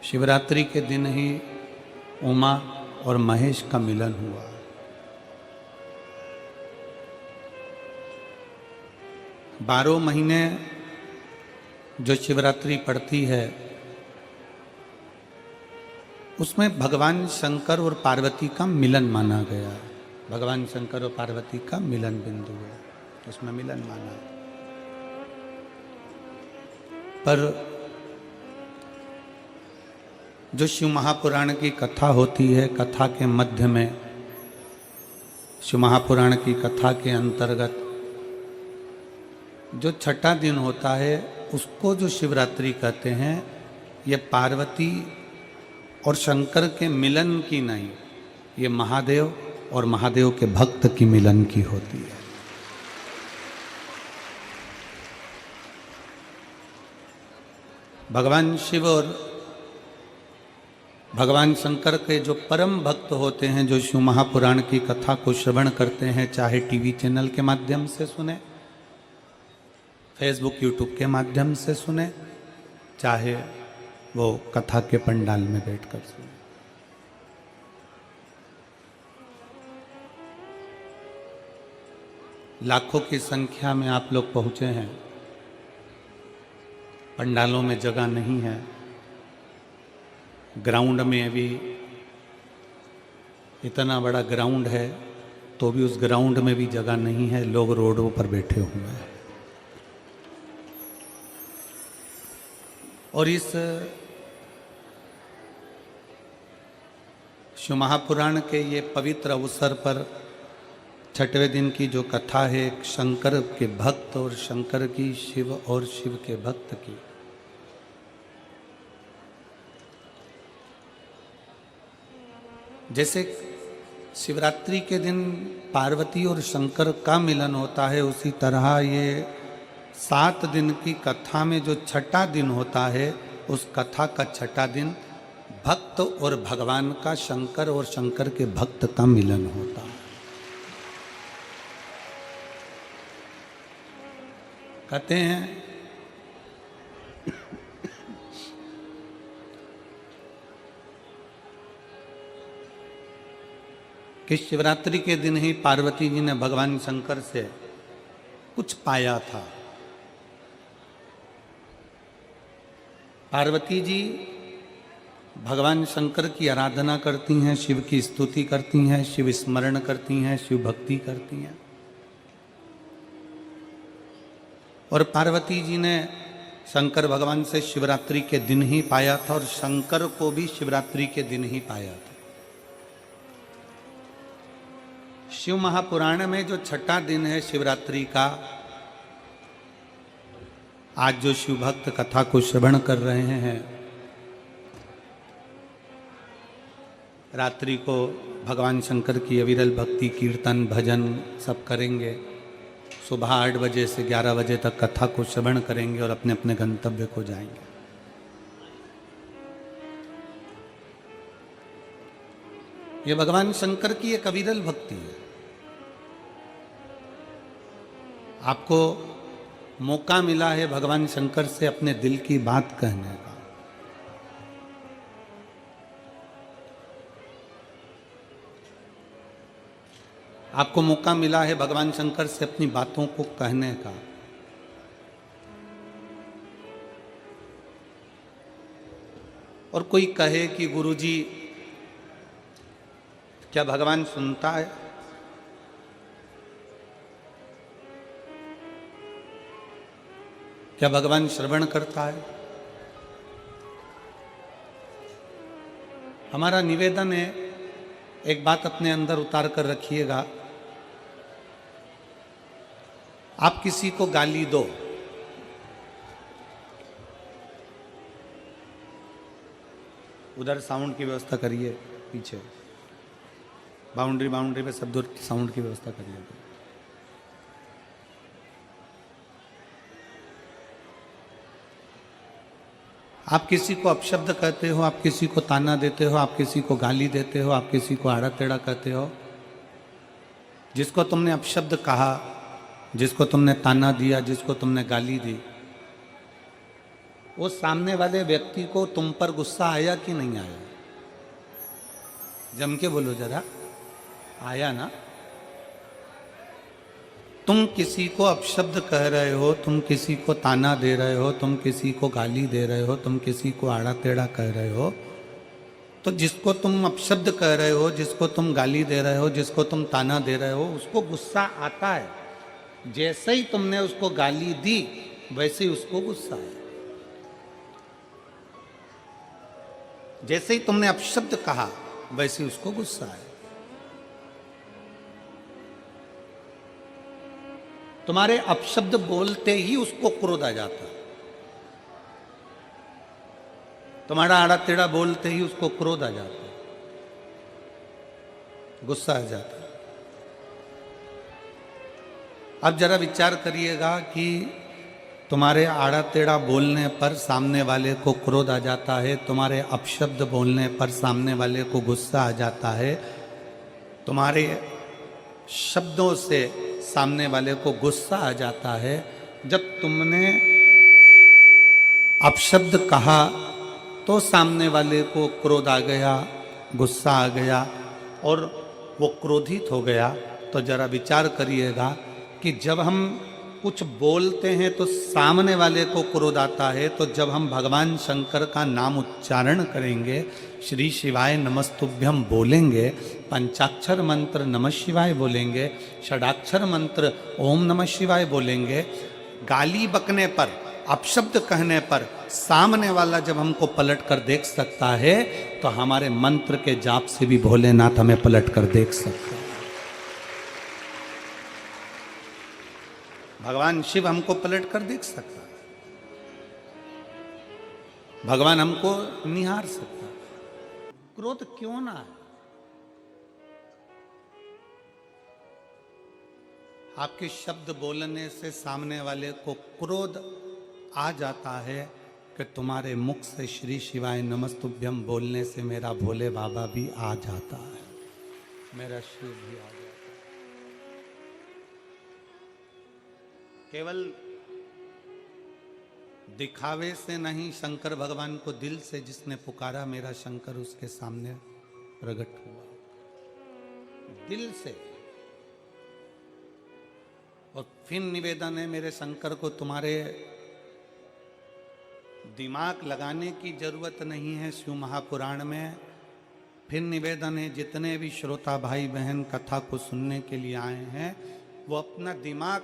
शिवरात्रि के दिन ही उमा और महेश का मिलन हुआ। बारह महीने जो शिवरात्रि पड़ती है उसमें भगवान शंकर और पार्वती का मिलन माना गया। भगवान शंकर और पार्वती का मिलन बिंदु है, उसमें मिलन माना। पर जो शिव महापुराण की कथा होती है, कथा के मध्य में शिव महापुराण की कथा के अंतर्गत जो छठा दिन होता है उसको जो शिवरात्रि कहते हैं, ये पार्वती और शंकर के मिलन की नहीं, ये महादेव और महादेव के भक्त की मिलन की होती है। भगवान शिव और भगवान शंकर के जो परम भक्त होते हैं, जो शिव महापुराण की कथा को श्रवण करते हैं, चाहे टीवी चैनल के माध्यम से सुने, फेसबुक यूट्यूब के माध्यम से सुने, चाहे वो कथा के पंडाल में बैठकर सुने, लाखों की संख्या में आप लोग पहुंचे हैं। पंडालों में जगह नहीं है, ग्राउंड में भी इतना बड़ा ग्राउंड है तो भी उस ग्राउंड में भी जगह नहीं है, लोग रोडों पर बैठे हुए हैं। और इस शिव महापुराण के ये पवित्र अवसर पर छठवें दिन की जो कथा है, शंकर के भक्त और शंकर की, शिव और शिव के भक्त की, जैसे शिवरात्रि के दिन पार्वती और शंकर का मिलन होता है, उसी तरह ये 7 दिन की कथा में जो छठा दिन होता है, उस कथा का छठा दिन भक्त और भगवान का, शंकर और शंकर के भक्त का मिलन होता है। कहते हैं कि शिवरात्रि के दिन ही पार्वती जी ने भगवान शंकर से कुछ पाया था। पार्वती जी भगवान शंकर की आराधना करती हैं, शिव की स्तुति करती हैं, शिव स्मरण करती हैं, शिव भक्ति करती हैं। और पार्वती जी ने शंकर भगवान से शिवरात्रि के दिन ही पाया था और शंकर को भी शिवरात्रि के दिन ही पाया था। शिव महापुराण में जो छठा दिन है शिवरात्रि का, आज जो शिव भक्त कथा को श्रवण कर रहे हैं, रात्रि को भगवान शंकर की अविरल भक्ति, कीर्तन, भजन सब करेंगे। सुबह 8 बजे से 11 बजे तक कथा को श्रवण करेंगे और अपने अपने गंतव्य को जाएंगे। ये भगवान शंकर की एक अविरल भक्ति है। आपको मौका मिला है भगवान शंकर से अपने दिल की बात कहने का। आपको मौका मिला है भगवान शंकर से अपनी बातों को कहने का। और कोई कहे कि गुरुजी क्या भगवान सुनता है? क्या भगवान श्रवण करता है? हमारा निवेदन है, एक बात अपने अंदर उतार कर रखिएगा। आप किसी को गाली दो, उधर साउंड की व्यवस्था करिए, पीछे बाउंड्री पे सब दूर साउंड की व्यवस्था करिए। आप किसी को अपशब्द कहते हो, आप किसी को ताना देते हो, आप किसी को गाली देते हो, आप किसी को आड़ा टेढ़ा कहते हो, जिसको तुमने अपशब्द कहा, जिसको तुमने ताना दिया, जिसको तुमने गाली दी, वो सामने वाले व्यक्ति को तुम पर गुस्सा आया कि नहीं आया? जम के बोलो जरा, आया ना? तुम किसी को अपशब्द कह रहे हो, तुम किसी को ताना दे रहे हो, तुम किसी को गाली दे रहे हो, तुम किसी को आड़ा टेढ़ा कह रहे हो, तो जिसको तुम अपशब्द कह रहे हो, जिसको तुम गाली दे रहे हो, जिसको तुम ताना दे रहे हो, उसको गुस्सा आता है। जैसे ही तुमने उसको गाली दी वैसे ही उसको गुस्सा आया। जैसे ही तुमने अपशब्द कहा वैसे ही उसको गुस्सा आया। तुम्हारे अपशब्द बोलते ही उसको क्रोध आ जाता है। तुम्हारा आड़ा टेढ़ा बोलते ही उसको क्रोध आ जाता है, गुस्सा आ जाता है। अब जरा विचार करिएगा कि तुम्हारे आड़ा टेढ़ा बोलने पर सामने वाले को क्रोध आ जाता है, तुम्हारे अपशब्द बोलने पर सामने वाले को गुस्सा आ जाता है, तुम्हारे शब्दों से सामने वाले को गुस्सा आ जाता है। जब तुमने अपशब्द कहा तो सामने वाले को क्रोध आ गया, गुस्सा आ गया और वो क्रोधित हो गया। तो जरा विचार करिएगा कि जब हम कुछ बोलते हैं तो सामने वाले को क्रोध आता है, तो जब हम भगवान शंकर का नाम उच्चारण करेंगे, श्री शिवाय नमस्तुभ्यम बोलेंगे, पंचाक्षर मंत्र नमः शिवाय बोलेंगे, षडाक्षर मंत्र ओम नमः शिवाय बोलेंगे, गाली बकने पर, अपशब्द कहने पर सामने वाला जब हमको पलट कर देख सकता है, तो हमारे मंत्र के जाप से भी भोलेनाथ हमें पलट कर देख सकते हैं। भगवान शिव हमको पलट कर देख सकता है, भगवान हमको निहार सकता है। क्रोध क्यों ना है? आपके शब्द बोलने से सामने वाले को क्रोध आ जाता है कि तुम्हारे मुख से श्री शिवाय नमस्तुभ्यम बोलने से मेरा भोले बाबा भी आ जाता है, मेरा शिव भी आ जाता है। केवल दिखावे से नहीं, शंकर भगवान को दिल से जिसने पुकारा, मेरा शंकर उसके सामने प्रकट हुआ, दिल से। और फिर निवेदन है मेरे शंकर को, तुम्हारे दिमाग लगाने की जरूरत नहीं है शिव महापुराण में। फिर निवेदन है, जितने भी श्रोता भाई बहन कथा को सुनने के लिए आए हैं, वो अपना दिमाग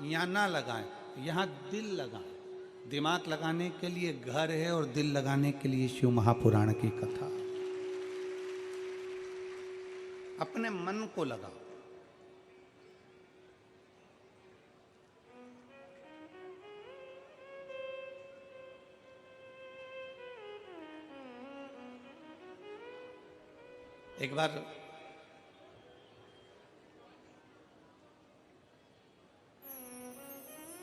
यहाँ ना लगाएं, यहाँ दिल लगाएं। दिमाग लगाने के लिए घर है और दिल लगाने के लिए शिव महापुराण की कथा। अपने मन को लगाओ। एक बार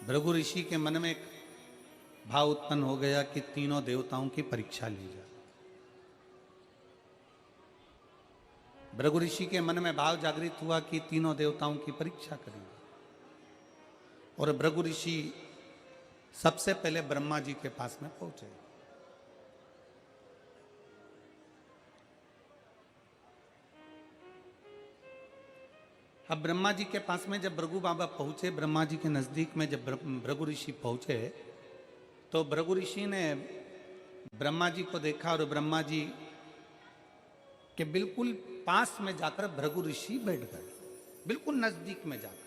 भृगु ऋषि के मन में एक भाव उत्पन्न हो गया कि तीनों देवताओं की परीक्षा ली जाए। भृगु ऋषि के मन में भाव जागृत हुआ कि तीनों देवताओं की परीक्षा करेंगे। और भृगु ऋषि सबसे पहले ब्रह्मा जी के पास में पहुंचे। अब ब्रह्मा जी के पास में जब भृगु बाबा पहुंचे, ब्रह्मा जी के नजदीक में जब भृगु ऋषि पहुंचे, तो भृगु ऋषि ने ब्रह्मा जी को देखा और ब्रह्मा जी के बिल्कुल पास में जाकर भृगु ऋषि बैठ गए, बिल्कुल नजदीक में जाकर।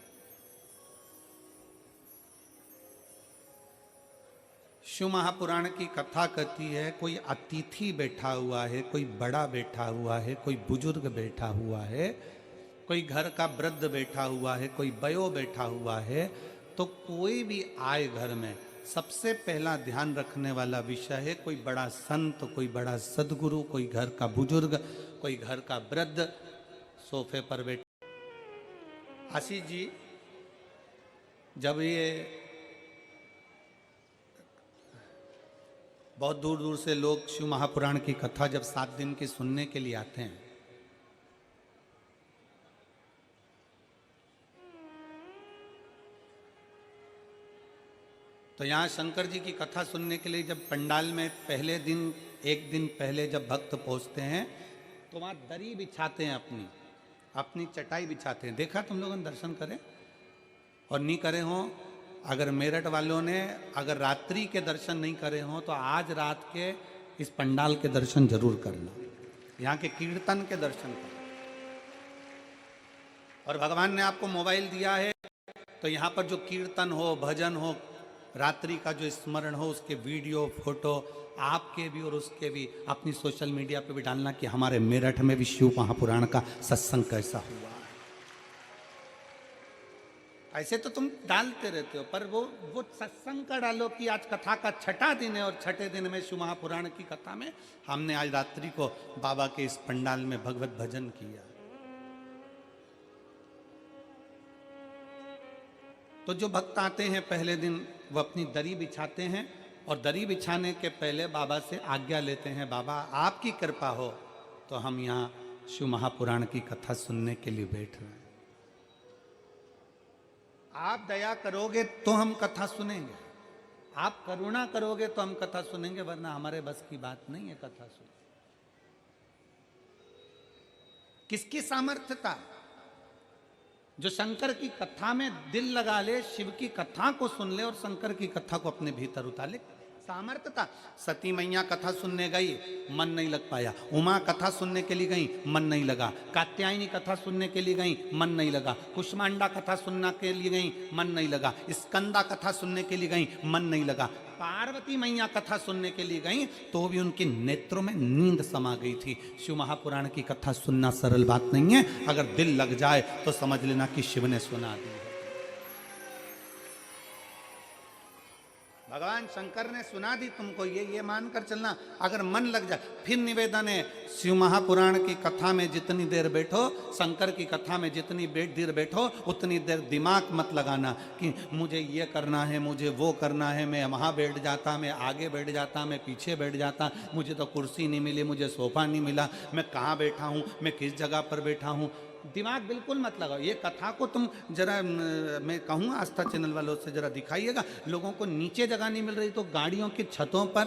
शिव महापुराण की कथा कहती है, कोई अतिथि बैठा हुआ है, कोई बड़ा बैठा हुआ है, कोई बुजुर्ग बैठा हुआ है, कोई घर का वृद्ध बैठा हुआ है, कोई बयो बैठा हुआ है, तो कोई भी आए घर में, सबसे पहला ध्यान रखने वाला विषय है कोई बड़ा संत, कोई बड़ा सदगुरु, कोई घर का बुजुर्ग, कोई घर का वृद्ध सोफे पर बैठे। आशीष जी, जब ये बहुत दूर दूर से लोग शिव महापुराण की कथा जब 7 दिन की सुनने के लिए आते हैं, तो यहाँ शंकर जी की कथा सुनने के लिए जब पंडाल में पहले दिन, एक दिन पहले जब भक्त पहुँचते हैं तो वहाँ दरी बिछाते हैं, अपनी अपनी चटाई बिछाते हैं। देखा तुम लोगों ने? दर्शन करें और नहीं करे हों, अगर मेरठ वालों ने अगर रात्रि के दर्शन नहीं करे हों तो आज रात के इस पंडाल के दर्शन जरूर करना, यहाँ के कीर्तन के दर्शन करना। और भगवान ने आपको मोबाइल दिया है तो यहाँ पर जो कीर्तन हो, भजन हो, रात्रि का जो स्मरण हो, उसके वीडियो फोटो आपके भी और उसके भी अपनी सोशल मीडिया पे भी डालना कि हमारे मेरठ में भी शिव महापुराण का सत्संग कैसा हुआ। ऐसे तो तुम डालते रहते हो, पर वो सत्संग का डालो कि आज कथा का छठा दिन है और छठे दिन में शिव महापुराण की कथा में हमने आज रात्रि को बाबा के इस पंडाल में भगवत भजन किया। तो जो भक्त आते हैं पहले दिन वो अपनी दरी बिछाते हैं और दरी बिछाने के पहले बाबा से आज्ञा लेते हैं, बाबा आपकी कृपा हो तो हम यहाँ शिव महापुराण की कथा सुनने के लिए बैठ रहे हैं। आप दया करोगे तो हम कथा सुनेंगे, आप करुणा करोगे तो हम कथा सुनेंगे, वरना हमारे बस की बात नहीं है कथा सुनना। किसकी सामर्थ्यता? जो शंकर की कथा में दिल लगा ले, शिव की कथा को सुन ले और शंकर की कथा को अपने भीतर उतार ले, सामर्थ्यता। सती मैया कथा सुनने गई, मन नहीं लग पाया। उमा कथा सुनने के लिए गई, मन नहीं लगा। कात्यायनी कथा सुनने के लिए गई, मन नहीं लगा। कुष्मांडा कथा सुनने के लिए गई, मन नहीं लगा। स्कंदा कथा सुनने के लिए गई, मन नहीं लगा। पार्वती मैया कथा सुनने के लिए गई तो भी उनके नेत्रों में नींद समा गई थी। शिव महापुराण की कथा सुनना सरल बात नहीं है, अगर दिल लग जाए तो समझ लेना कि शिव ने सुना दी है। भगवान शंकर ने सुना दी तुमको, ये मानकर चलना। अगर मन लग जाए, फिर निवेदन है, शिव महापुराण की कथा में जितनी देर बैठो, शंकर की कथा में जितनी देर बैठो, उतनी देर दिमाग मत लगाना कि मुझे ये करना है, मुझे वो करना है, मैं वहाँ बैठ जाता, मैं आगे बैठ जाता, मैं पीछे बैठ जाता, मुझे तो कुर्सी नहीं मिली, मुझे सोफा नहीं मिला, मैं कहाँ बैठा हूँ, मैं किस जगह पर बैठा हूँ। दिमाग बिल्कुल मत लगाओ। ये कथा को तुम जरा, मैं कहूँ आस्था चैनल वालों से जरा दिखाइएगा। लोगों को नीचे जगह नहीं मिल रही तो गाड़ियों की छतों पर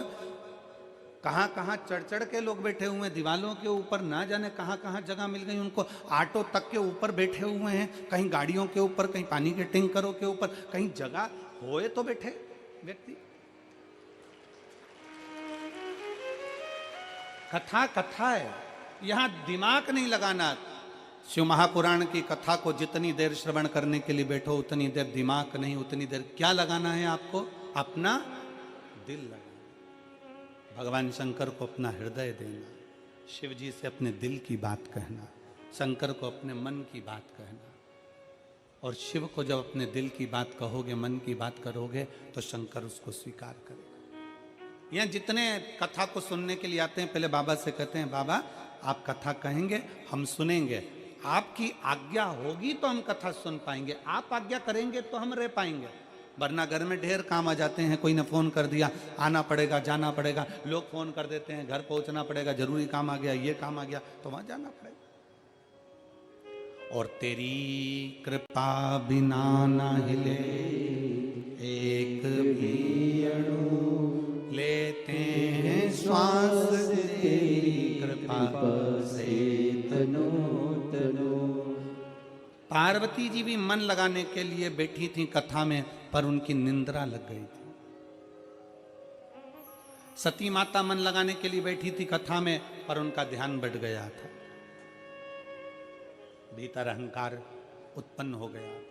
कहाँ कहाँ चढ़ के लोग बैठे हुए हैं, दीवालों के ऊपर ना जाने कहाँ कहाँ जगह मिल गई उनको। ऑटो तक के ऊपर बैठे हुए हैं, कहीं गाड़ियों के ऊपर, कहीं पानी के टैंकरों के ऊपर, कहीं जगह होए तो बैठे व्यक्ति। कथा कथा है, यहाँ दिमाग नहीं लगाना। शिव महापुराण की कथा को जितनी देर श्रवण करने के लिए बैठो, उतनी देर दिमाग नहीं, उतनी देर क्या लगाना है आपको? अपना दिल लगाना। भगवान शंकर को अपना हृदय देना, शिव जी से अपने दिल की बात कहना, शंकर को अपने मन की बात कहना। और शिव को जब अपने दिल की बात कहोगे, मन की बात करोगे, तो शंकर उसको स्वीकार करेगा। यहाँ जितने कथा को सुनने के लिए आते हैं, पहले बाबा से कहते हैं, बाबा आप कथा कहेंगे, हम सुनेंगे, आपकी आज्ञा होगी तो हम कथा सुन पाएंगे, आप आज्ञा करेंगे तो हम रह पाएंगे। वरना घर में ढेर काम आ जाते हैं, कोई ने फोन कर दिया, आना पड़ेगा, जाना पड़ेगा, लोग फोन कर देते हैं, घर पहुंचना पड़ेगा, जरूरी काम आ गया, ये काम आ गया, तो वहां जाना पड़ेगा। और तेरी कृपा बिना ना हिले एक भी अणु, लेते हैं श्वास तेरी कृपा से तनो तनो। पार्वती जी भी मन लगाने के लिए बैठी थी कथा में, पर उनकी निंद्रा लग गई थी। सती माता मन लगाने के लिए बैठी थी कथा में, पर उनका ध्यान बढ़ गया था, भीतर अहंकार उत्पन्न हो गया।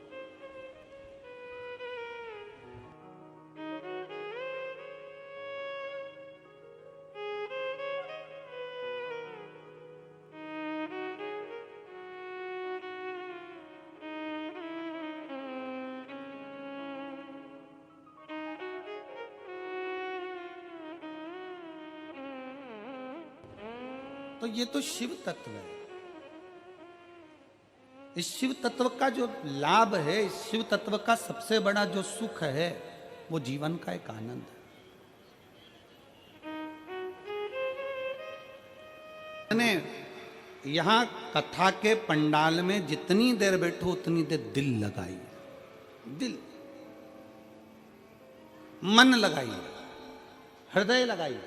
तो ये तो शिव तत्व है। इस शिव तत्व का जो लाभ है, इस शिव तत्व का सबसे बड़ा जो सुख है, वो जीवन का एक आनंद है। यहां कथा के पंडाल में जितनी देर बैठो, उतनी देर दिल लगाइए। दिल मन लगाइए, हृदय लगाइए।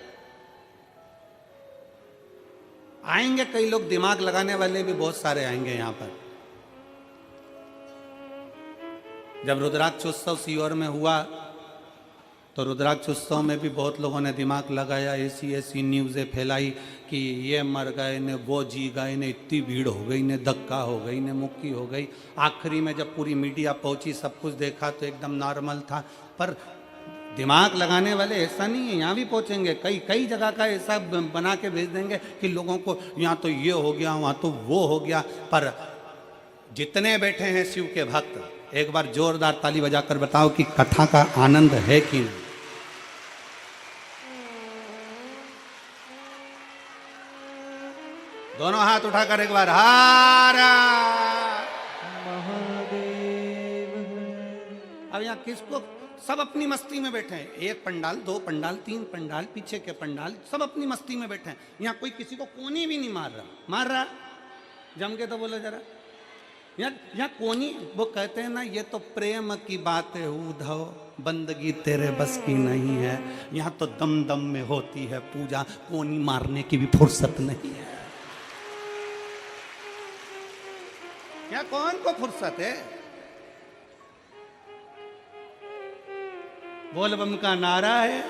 आएंगे कई लोग, दिमाग लगाने वाले भी बहुत सारे आएंगे यहां पर। जब रुद्राक्ष उत्सव सीहोर में हुआ तो रुद्राक्ष उत्सव में भी बहुत लोगों ने दिमाग लगाया, ऐसी ऐसी न्यूज़ें फैलाई कि ये मर गए ने, वो जी गए ने, इतनी भीड़ हो गई ने, धक्का हो गई ने, मुक्की हो गई। आखिरी में जब पूरी मीडिया पहुंची, सब कुछ देखा तो एकदम नॉर्मल था। पर दिमाग लगाने वाले ऐसा नहीं है, यहाँ भी पहुंचेंगे, कई कई जगह का ऐसा बना के भेज देंगे कि लोगों को यहाँ तो ये हो गया, वहाँ तो वो हो गया। पर जितने बैठे हैं शिव के भक्त, एक बार जोरदार ताली बजाकर बताओ कि कथा का आनंद है कि नहीं। दोनों हाथ उठाकर एक बार हर महादेव। अब यहाँ किसको, सब अपनी मस्ती में बैठे हैं, एक पंडाल, दो पंडाल, तीन पंडाल, पीछे के पंडाल, सब अपनी मस्ती में बैठे हैं। यहाँ कोई किसी को कोनी भी नहीं मार रहा। जम के तो बोलो जरा, यहाँ कोनी, वो कहते हैं ना, ये तो प्रेम की बात है उद्धव, बंदगी तेरे बस की नहीं है। यहाँ तो दम दम में होती है पूजा, कोनी मारने की भी फुर्सत नहीं है। यहाँ कौन को फुर्सत है? बोल बम का नारा है,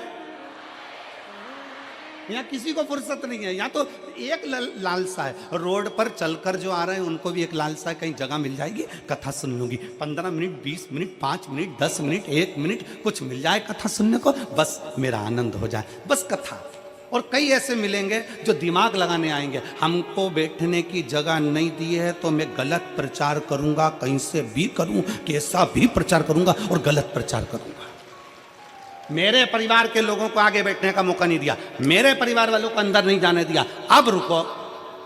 यहाँ किसी को फुर्सत नहीं है। यहाँ तो एक लालसा है, रोड पर चलकर जो आ रहे हैं उनको भी एक लालसा है, कहीं जगह मिल जाएगी, कथा सुन लूंगी। 15 minute, 20 minute, 5 minute, 10 minute, 1 minute कुछ मिल जाए कथा सुनने को, बस मेरा आनंद हो जाए, बस कथा। और कई ऐसे मिलेंगे जो दिमाग लगाने आएंगे, हमको बैठने की जगह नहीं दी है तो मैं गलत प्रचार करूंगा, कहीं से भी करूं, कैसा भी प्रचार करूंगा और गलत प्रचार करूंगा। मेरे परिवार के लोगों को आगे बैठने का मौका नहीं दिया, मेरे परिवार वालों को अंदर नहीं जाने दिया, अब रुको।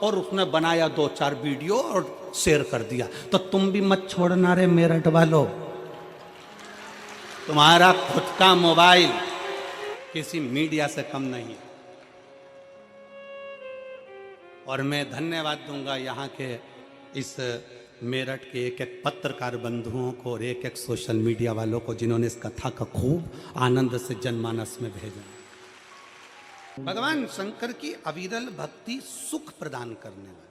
और उसने बनाया 2-4 वीडियो और शेयर कर दिया। तो तुम भी मत छोड़ना रे मेरठ वालों, तुम्हारा खुद का मोबाइल किसी मीडिया से कम नहीं है। और मैं धन्यवाद दूंगा यहाँ के इस मेरठ के एक एक पत्रकार बंधुओं को और एक एक सोशल मीडिया वालों को, जिन्होंने इस कथा का खूब आनंद से जनमानस में भेजा। भगवान शंकर की अविरल भक्ति सुख प्रदान करने वाली।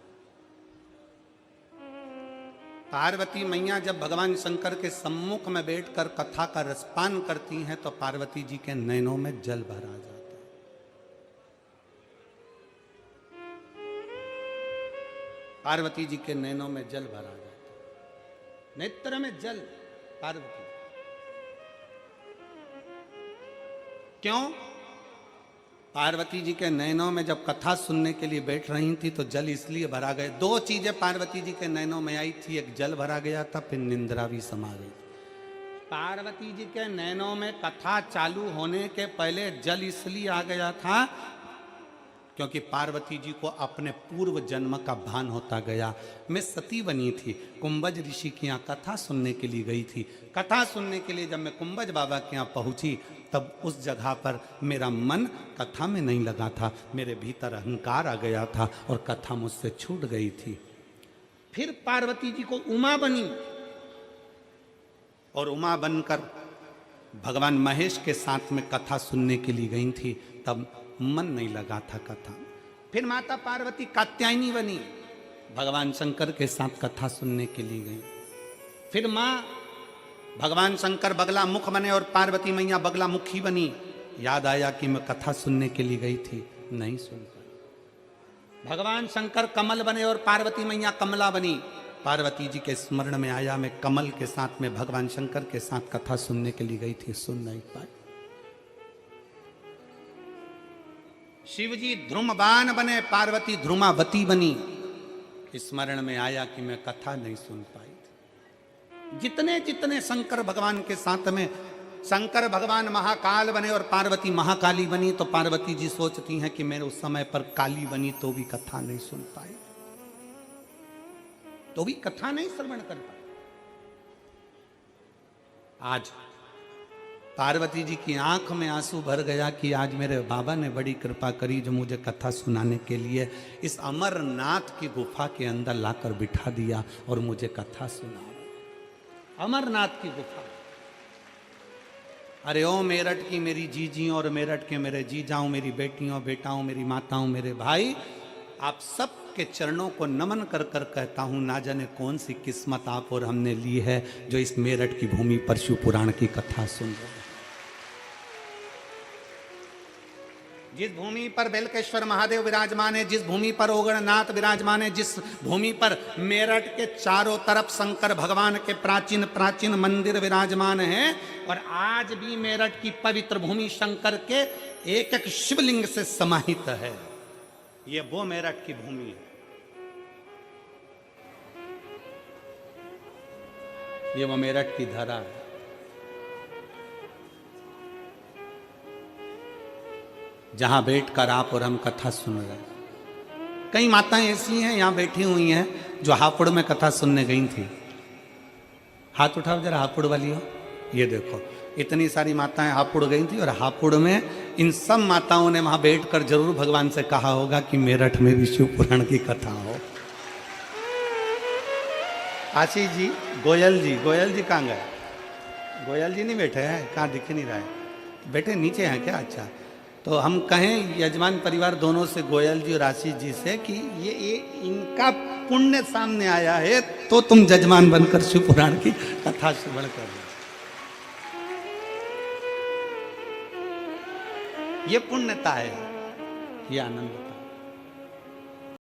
पार्वती मैया जब भगवान शंकर के सम्मुख में बैठकर कथा का रसपान करती हैं तो पार्वती जी के नैनों में जल भरा जाता है। पार्वती जी के नैनों में जल भरा जाता है, नेत्र में जल। पार्वती क्यों? पार्वती जी के नैनों में जब कथा सुनने के लिए बैठ रही थी तो जल इसलिए भरा गया। 2 चीजें पार्वती जी के नैनों में आई थी, एक जल भरा गया था, फिर निंद्रा भी समा गई। पार्वती जी के नैनों में कथा चालू होने के पहले जल इसलिए आ गया था क्योंकि पार्वती जी को अपने पूर्व जन्म का भान होता गया। मैं सती बनी थी, कुंभज ऋषि के यहाँ कथा सुनने के लिए गई थी। कथा सुनने के लिए जब मैं कुंभज बाबा के यहाँ पहुंची तब उस जगह पर मेरा मन कथा में नहीं लगा था, मेरे भीतर अहंकार आ गया था और कथा मुझसे छूट गई थी। फिर पार्वती जी को उमा बनी और उमा बनकर भगवान महेश के साथ में कथा सुनने के लिए गई थी, तब मन नहीं लगा था कथा। फिर माता पार्वती कात्यायनी बनी, भगवान शंकर के साथ कथा सुनने के लिए गई। फिर माँ भगवान शंकर बगला मुख बने और पार्वती मैया बगला मुखी बनी। याद आया कि मैं कथा सुनने के लिए गई थी, नहीं सुन पाई। भगवान शंकर कमल बने और पार्वती मैया कमला बनी। पार्वती जी के स्मरण में आया मैं कमल के साथ में भगवान शंकर के साथ कथा सुनने के लिए गई थी, सुन नहीं पाई। शिव जी ध्रुमबान बने, पार्वती ध्रुमावती बनी। स्मरण में आया कि मैं कथा नहीं सुन पाई थी। जितने जितने शंकर भगवान के साथ में, शंकर भगवान महाकाल बने और पार्वती महाकाली बनी, तो पार्वती जी सोचती हैं कि मैं उस समय पर काली बनी तो भी कथा नहीं सुन पाई, तो भी कथा नहीं श्रवण कर पाई। आज पार्वती जी की आंख में आंसू भर गया कि आज मेरे बाबा ने बड़ी कृपा करी जो मुझे कथा सुनाने के लिए इस अमरनाथ की गुफा के अंदर लाकर बिठा दिया और मुझे कथा सुना। अमरनाथ की गुफा, अरे ओ मेरठ की मेरी जीजियों और मेरठ के मेरे जीजाओं, मेरी बेटियों बेटाओं, मेरी माताओं, मेरे भाई, आप सब के चरणों को नमन कर कर कहता हूं, ना जाने कौन सी किस्मत आप और हमने ली है जो इस मेरठ की भूमि पर शिव पुराण की कथा सुन रहे हैं। जिस भूमि पर बेलकेश्वर महादेव विराजमान है, जिस भूमि पर ओगणनाथ विराजमान है, जिस भूमि पर मेरठ के चारों तरफ शंकर भगवान के प्राचीन प्राचीन मंदिर विराजमान हैं, और आज भी मेरठ की पवित्र भूमि शंकर के एक एक शिवलिंग से समाहित है। ये वो मेरठ की भूमि है। ये वो मेरठ की धरा है। जहां बैठकर आप और हम कथा सुन रहे हैं। कई माताएं ऐसी हैं यहां बैठी हुई हैं जो हापुड़ में कथा सुनने गई थी। हाथ उठाओ जरा, हापुड़ वाली हो। ये देखो, इतनी सारी माताएं हापुड़ गई थी, और हापुड़ में इन सब माताओं ने वहां बैठकर जरूर भगवान से कहा होगा कि मेरठ में भी शिव पुराण की कथा हो। आशीष जी, गोयल जी कहाँ गए? गोयल जी नहीं बैठे हैं? कहाँ दिख नहीं रहा है? बैठे नीचे हैं क्या? अच्छा, तो हम कहें यजमान परिवार दोनों से, गोयल जी और आशीष जी से, कि ये इनका पुण्य सामने आया है तो तुम जजमान बनकर शिव पुराण की कथा श्रवण कर रहे। ये पुण्यता है, ये आनंद।